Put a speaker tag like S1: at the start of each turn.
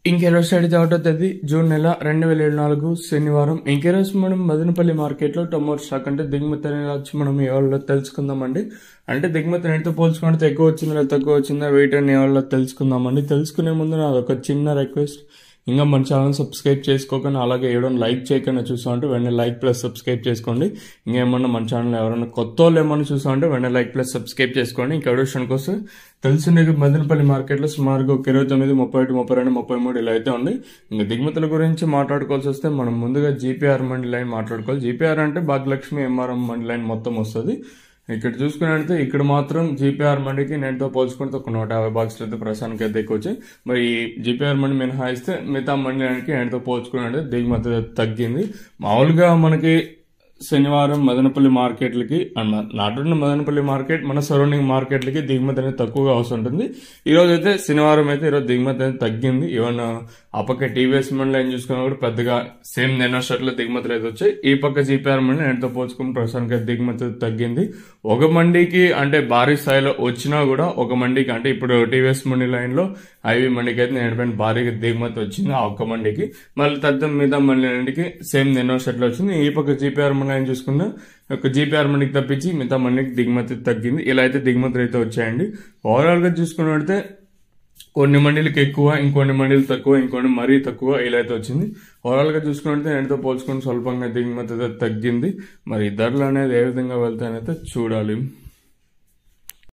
S1: ఇంకెరోజు study ఒకటో తేదీ June నెల 2024 శనివారం. ఇంకెరోజు మనం మదనపల్లి మార్కెట్లో టొమాటో స్టాక్ అంటే దిగుమతి అనేది వచ్చి మనం ఎవరిలో తెలుసుకుందామండి. అంటే దిగుమతి రేటుతో పోల్చుకుంటే ఎక్కువ వచ్చిందా తక్కువ వచ్చిందా వెయిట్ అని ఎవరిలో తెలుసుకుందామండి. తెలుసుకునే ముందు నాది ఒక చిన్న రిక్వెస్ట్, ఇంకా మన ఛానల్ సబ్స్క్రైబ్ చేసుకోకుండా అలాగే ఏమైనా లైక్ చేయకుండా చూసా అంటే వెంటనే లైక్ ప్లస్ సబ్స్క్రైబ్ చేసుకోండి. ఇంకేమన్నా మన ఛానల్ ఎవరైనా కొత్త వాళ్ళు ఏమన్నా చూసా అంటే వెంటనే లైక్ ప్లస్ సబ్స్క్రైబ్ చేసుకోండి. ఇంకా విషయానికి వస్తే తెలిసిన మదనపల్లి మార్కెట్లో సుమారుగా ఒక 29, 31, 32, 33 ఇలా అయితే ఉంది. ఇంకా దిగుమతుల గురించి మాట్లాడుకోవాల్సి వస్తే మనం ముందుగా జీపీఆర్ మండి లైన్ మాట్లాడుకోవాలి. జీపీఆర్ అంటే భాగ్యలక్ష్మి ఎంఆర్ఎం మండి లైన్ మొత్తం వస్తుంది. ఇక్కడ చూసుకున్నట్లయితే ఇక్కడ మాత్రం జీపీఆర్ మండికి నేటితో పోల్చుకుంటే ఒక 150 బాక్సులు అయితే ప్రస్తుతానికి అయితే ఎక్కువ వచ్చాయి. మరి జీపీఆర్ మండి మినహాయిస్తే మిగతా మండి లైన్కి నేటితో పోల్చుకున్నట్లయితే దిగుమతి తగ్గింది. మామూలుగా మనకి శనివారం మదనపల్లి మార్కెట్లకి నాటున్న మదనపల్లి మార్కెట్ మన సరౌండింగ్ మార్కెట్లకి దిగుమతి అనేది తక్కువగా వస్తుంటుంది. ఈ రోజు అయితే శనివారం అయితే ఈరోజు దిగుమతి అనేది తగ్గింది. ఈవెన్ ఆ పక్క టీవీఎస్ మండి లైన్ చూసుకున్నా కూడా పెద్దగా సేమ్ నిన్న షర్ట్లో దిగుమతులు అయితే వచ్చాయి. ఈ పక్క జీపీఆర్ మండి నేటితో పోల్చుకుని ప్రస్తుతానికి అయితే దిగుమతి తగ్గింది. ఒక మండికి అంటే భారీ స్థాయిలో వచ్చినా కూడా ఒక మండికి అంటే ఇప్పుడు టీవీఎస్ మండి లైన్ లో ఐవి మండికి అయితే నేటిపైన భారీగా దిగుమతి వచ్చింది ఆ ఒక్క మండికి. మళ్ళీ తగ్గ మిగతా మండి లైన్కి సేమ్ నిన్న షర్ట్లో వచ్చింది. ఈ పక్క జీపీఆర్ మండి లైన్ చూసుకున్నా ఒక జీపీఆర్ మండికి తప్పించి మిగతా మండికి దిగుమతి తగ్గింది. ఇలా అయితే దిగుమతులు అయితే వచ్చాయండి. ఓవరాల్ గా చూసుకున్నట్లయితే కొన్ని మండీలకు ఎక్కువ, ఇంకొన్ని మండీలు తక్కువ, ఇంకొన్ని మరీ తక్కువ ఇలా అయితే వచ్చింది. ఓవరాల్ గా చూసుకుంటే నేటితో పోల్చుకుని స్వల్పంగా దిగుమతి తగ్గింది. మరి ధరలు అనేది ఏ విధంగా వెళ్తాయనైతే చూడాలి.